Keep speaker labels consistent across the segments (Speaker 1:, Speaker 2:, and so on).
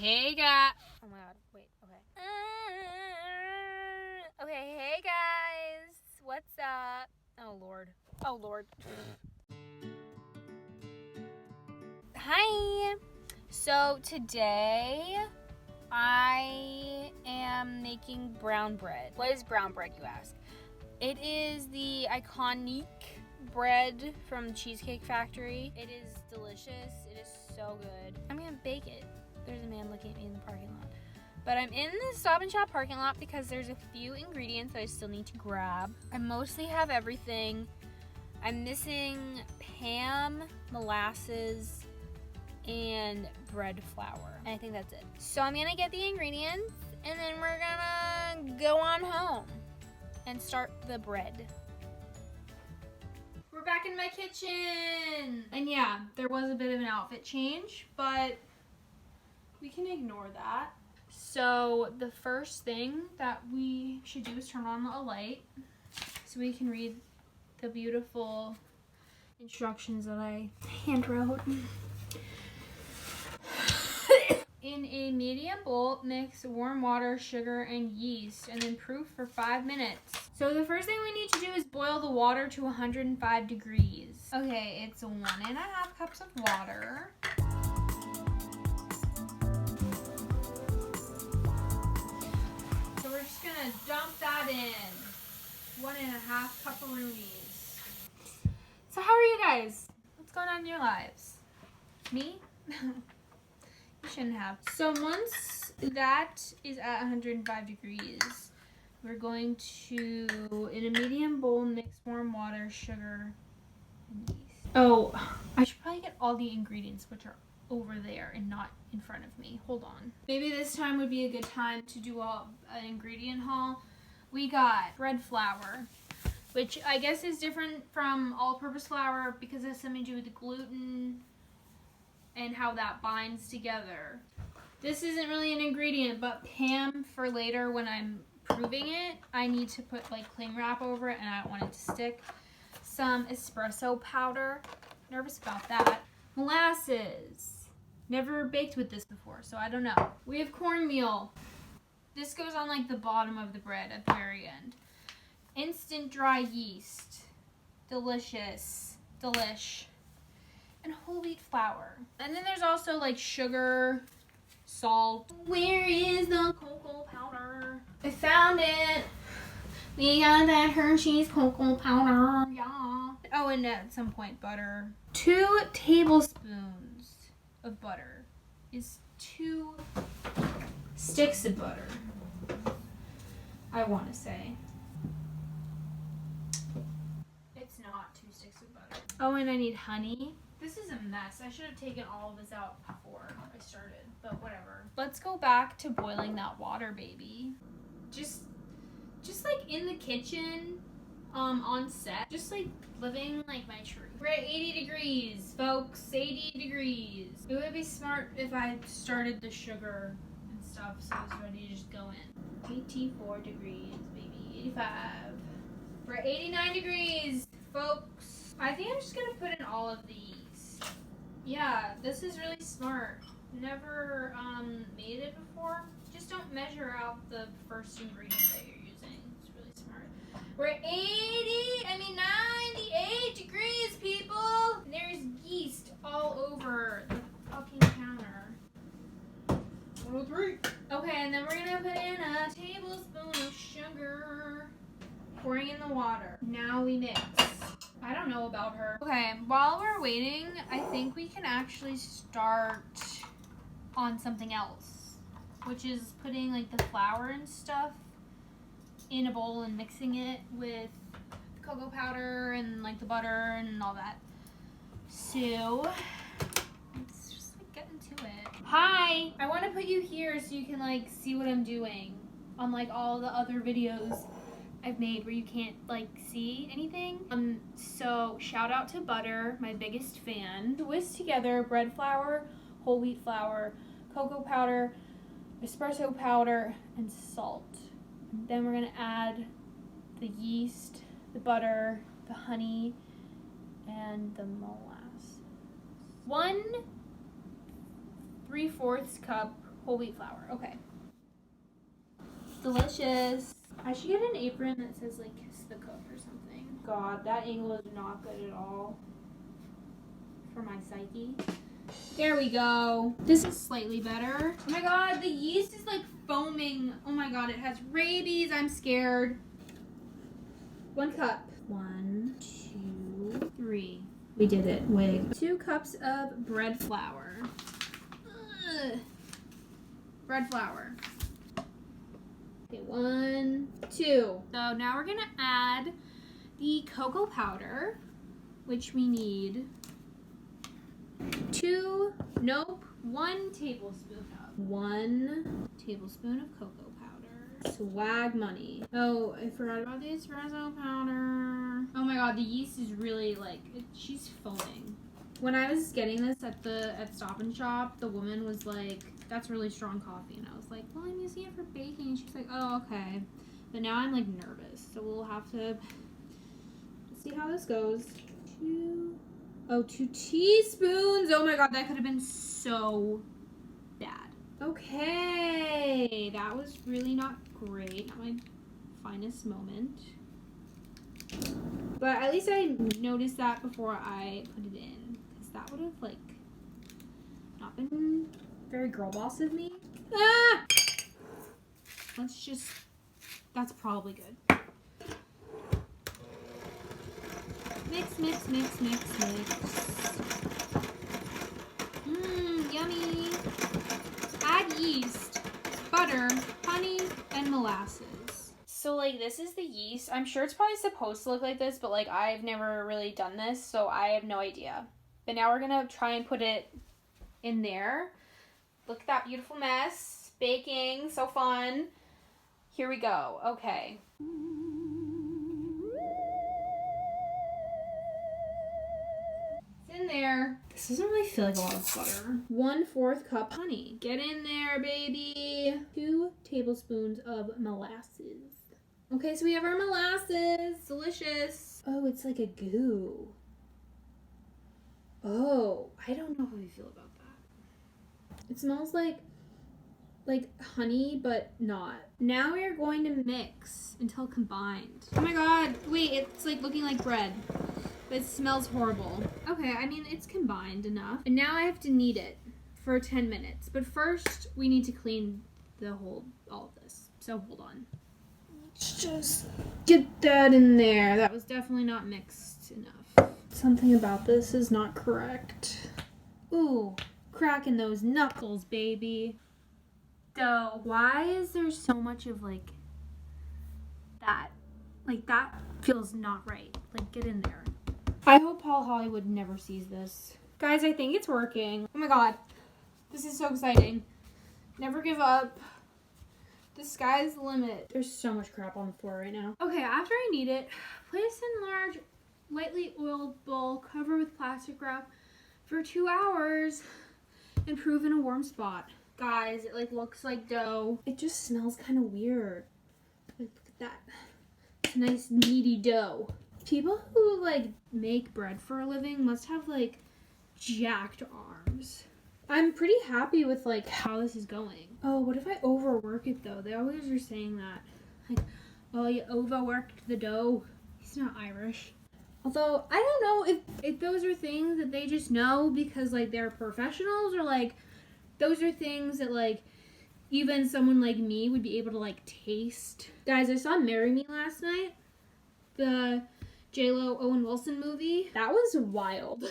Speaker 1: Hey guys. Oh my god, wait, okay. Okay, hey guys. What's up? Oh lord. Oh lord. Hi. So today I am making brown bread. What is brown bread, you ask? It is the iconic bread from Cheesecake Factory. It is delicious. It is so good. I'm gonna bake it. There's a man looking at me in the parking lot. But I'm in the Stop and Shop parking lot because there's a few ingredients that I still need to grab. I mostly have everything. I'm missing Pam, molasses, and bread flour. And I think that's it. So I'm gonna get the ingredients and then we're gonna go on home and start the bread. We're back in my kitchen. And yeah, there was a bit of an outfit change, but we can ignore that. So the first thing that we should do is turn on a light so we can read the beautiful instructions that I hand wrote. In a medium bowl, mix warm water, sugar, and yeast, and then proof for 5 minutes. So the first thing we need to do is boil the water to 105 degrees. Okay, it's 1.5 cups of water. So we're just gonna dump that in. 1.5 cup-a-roonies. So how are you guys? What's going on in your lives? Me? You shouldn't have. So once that is at 105 degrees, we're going to, in a medium bowl, mix warm water, sugar, and yeast. Oh, I should probably get all the ingredients, which are over there and not in front of me. Hold on. Maybe this time would be a good time to do an ingredient haul. We got bread flour, which I guess is different from all-purpose flour because it has something to do with the gluten and how that binds together. This isn't really an ingredient, but Pam, for later when I'm proving it, I need to put like cling wrap over it and I don't want it to stick. Some espresso powder. Nervous about that. Molasses. Never baked with this before, so I don't know. We have cornmeal. This goes on like the bottom of the bread at the very end. Instant dry yeast. Delicious. Delish. And whole wheat flour. And then there's also like sugar, salt. Where is the cocoa powder? I found it. We got that Hershey's cocoa powder, yeah. Oh, and at some point butter. 2 tablespoons of butter is 2 sticks of butter, I want to say. It's not 2 sticks of butter. Oh, and I need honey. This is a mess. I should have taken all of this out before I started, but whatever. Let's go back to boiling that water, baby. Just like in the kitchen, on set, just like living like my truth. We're at 80 degrees, folks, 80 degrees. It would be smart if I started the sugar and stuff so it's ready to just go in. 84 degrees, baby, 85. We're at 89 degrees, folks. I think I'm just gonna put in all of these. Yeah, this is really smart. Never made it before. Just don't measure out the first ingredient that you're using. It's really smart. We're at 98 degrees, people. And there's yeast all over the fucking counter. 103. Okay, and then we're gonna put in a tablespoon of sugar. Pouring in the water. Now we mix. I don't know about her. Okay, while we're waiting, I think we can actually start on something else, which is putting like the flour and stuff in a bowl and mixing it with the cocoa powder and like the butter and all that. So let's just like get into it. Hi! I want to put you here so you can like see what I'm doing on like all the other videos I've made where you can't like see anything. So shout out to Butter, my biggest fan. Whisk together bread flour, whole wheat flour, cocoa powder, espresso powder, and salt. Then we're gonna add the yeast, the butter, the honey, and the molasses. 1 3/4 cup Whole wheat flour. Okay. Delicious. I should get an apron that says like kiss the cook or something. God, that angle is not good at all for my psyche. There we go. This is slightly better. Oh my god, the yeast is like foaming. Oh my god, it has rabies. I'm scared. 1 cup. 1, 2, 3. We did it. Wait. 2 cups of bread flour. Ugh. Bread flour. Okay, 1, 2. So now we're gonna add the cocoa powder, which we need 1 tablespoon of. 1 tablespoon of cocoa powder. Swag money. Oh, I forgot about the espresso powder. Oh my god, the yeast is really like, she's foaming. When I was getting this at Stop and Shop, the woman was like, that's really strong coffee. And I was like, well, I'm using it for baking. And she's like, oh, okay. But now I'm like nervous. So we'll have to see how this goes. 2 teaspoons. Oh my god, that could have been so bad. Okay. That was really not great. Not my finest moment. But at least I noticed that before I put it in. Because that would have like not been very girl boss of me. Ah! That's probably good. Mix, mix, mix, mix, mix. Yummy. Add yeast, butter, honey, and molasses. So like this is the yeast. I'm sure it's probably supposed to look like this, but like I've never really done this, so I have no idea. But now we're gonna try and put it in there. Look at that beautiful mess. Baking, so fun. Here we go. Okay. It's in there. This doesn't really feel like a lot of butter. 1/4 cup honey. Get in there, baby. 2 tablespoons of molasses. Okay, so we have our molasses. Delicious. Oh, it's like a goo. Oh, I don't know how I feel about that. It smells like honey, but not. Now we are going to mix until combined. Oh my god, wait, it's like looking like bread. But it smells horrible. Okay, I mean, it's combined enough. And now I have to knead it for 10 minutes. But first, we need to clean all of this. So hold on. Let's just get that in there. That was definitely not mixed enough. Something about this is not correct. Ooh, cracking those knuckles, baby. Dough. Why is there so much of like that? Like that feels not right. Like get in there. I hope Paul Hollywood never sees this. Guys, I think it's working. Oh my god. This is so exciting. Never give up. The sky's the limit. There's so much crap on the floor right now. Okay, after I knead it, place in large, lightly oiled bowl, cover with plastic wrap for 2 hours and prove in a warm spot. Guys, it like looks like dough. It just smells kind of weird. Like, look at that. It's a nice meaty dough. People who like make bread for a living must have like jacked arms. I'm pretty happy with like how this is going. Oh, what if I overwork it though? They always are saying that. Like, oh, you overworked the dough. He's not Irish. Although, I don't know if those are things that they just know because like they're professionals or like those are things that like even someone like me would be able to like taste. Guys, I saw Marry Me last night. The J-Lo Owen Wilson movie. That was wild.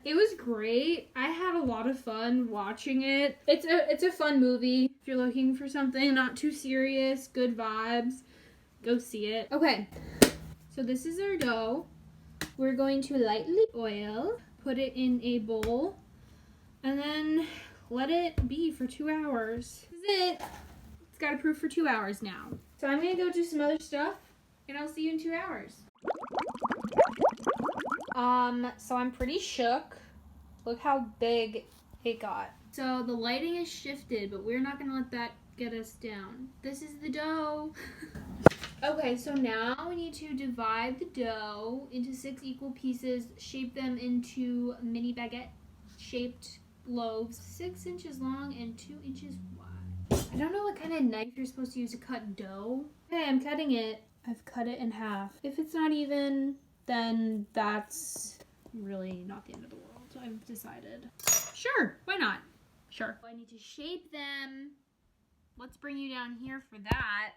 Speaker 1: It was great. I had a lot of fun watching it. It's a fun movie. If you're looking for something not too serious, good vibes, go see it. Okay, so this is our dough. We're going to lightly oil, put it in a bowl, and then let it be for 2 hours. This is it. It's got to proof for 2 hours now. So I'm going to go do some other stuff, and I'll see you in 2 hours. So I'm pretty shook. Look how big it got. So the lighting is shifted, but we're not gonna let that get us down. This is the dough. Okay, so now we need to divide the dough into 6 equal pieces, shape them into mini baguette shaped loaves, 6 inches long and 2 inches wide. I don't know what kind of knife you're supposed to use to cut dough. Okay, I'm cutting it. I've cut it in half. If it's not even, then that's really not the end of the world. I've decided. Sure, why not? Sure. I need to shape them. Let's bring you down here for that.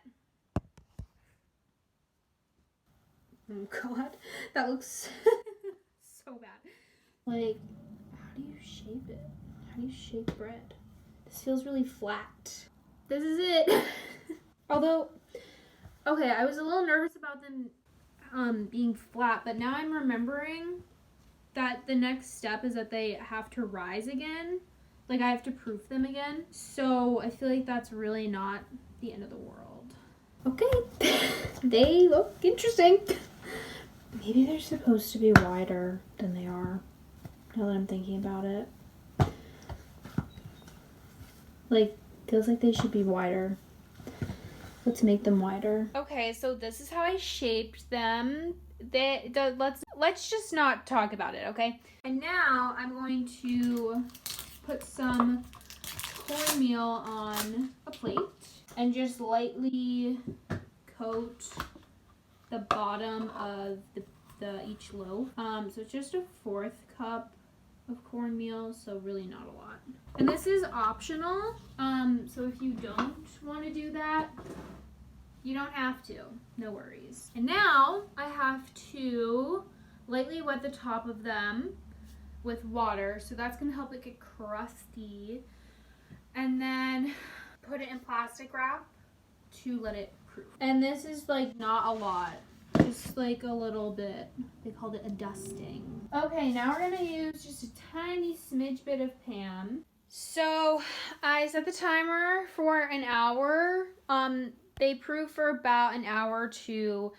Speaker 1: Oh God, that looks so bad. Like, how do you shape it? How do you shape bread? This feels really flat. This is it. Although, okay, I was a little nervous about them being flat, but now I'm remembering that the next step is that they have to rise again. Like, I have to proof them again. So I feel like that's really not the end of the world. Okay, they look interesting. Maybe they're supposed to be wider than they are, now that I'm thinking about it. Like, feels like they should be wider. Let's make them wider. Okay, so this is how I shaped them. Let's just not talk about it, okay? And now I'm going to put some cornmeal on a plate and just lightly coat the bottom of each loaf. So it's just a 1/4 cup of cornmeal, so really not a lot. And this is optional, so if you don't want to do that, you don't have to, no worries. And now I have to lightly wet the top of them with water, so that's gonna help it get crusty. And then put it in plastic wrap to let it proof. And this is like not a lot, just like a little bit. They called it a dusting. Okay, now we're gonna use just a tiny smidge bit of Pam. So I set the timer for an hour. They proof for about an hour to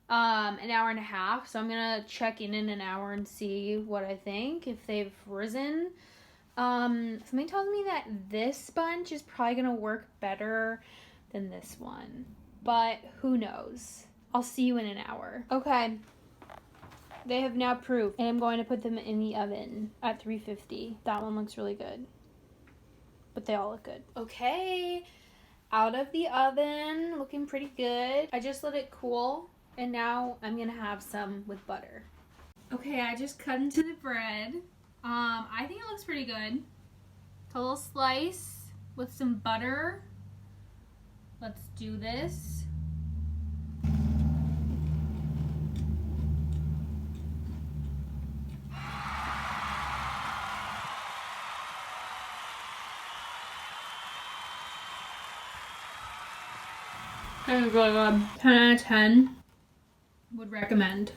Speaker 1: an hour and a half. So I'm gonna check in an hour and see what I think, if they've risen. Something tells me that this bunch is probably gonna work better than this one, but who knows? I'll see you in an hour. Okay, they have now proofed, and I'm going to put them in the oven at 350. That one looks really good, but they all look good. Okay, out of the oven, looking pretty good. I just let it cool, and now I'm gonna have some with butter. Okay, I just cut into the bread. I think it looks pretty good. It's a little slice with some butter. Let's do this. That is really good. 10 out of 10. Would recommend.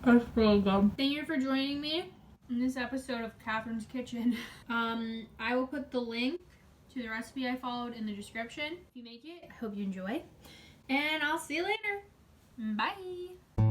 Speaker 1: That's really good. Thank you for joining me in this episode of Catherine's Kitchen. I will put the link to the recipe I followed in the description. If you make it, I hope you enjoy. And I'll see you later. Bye.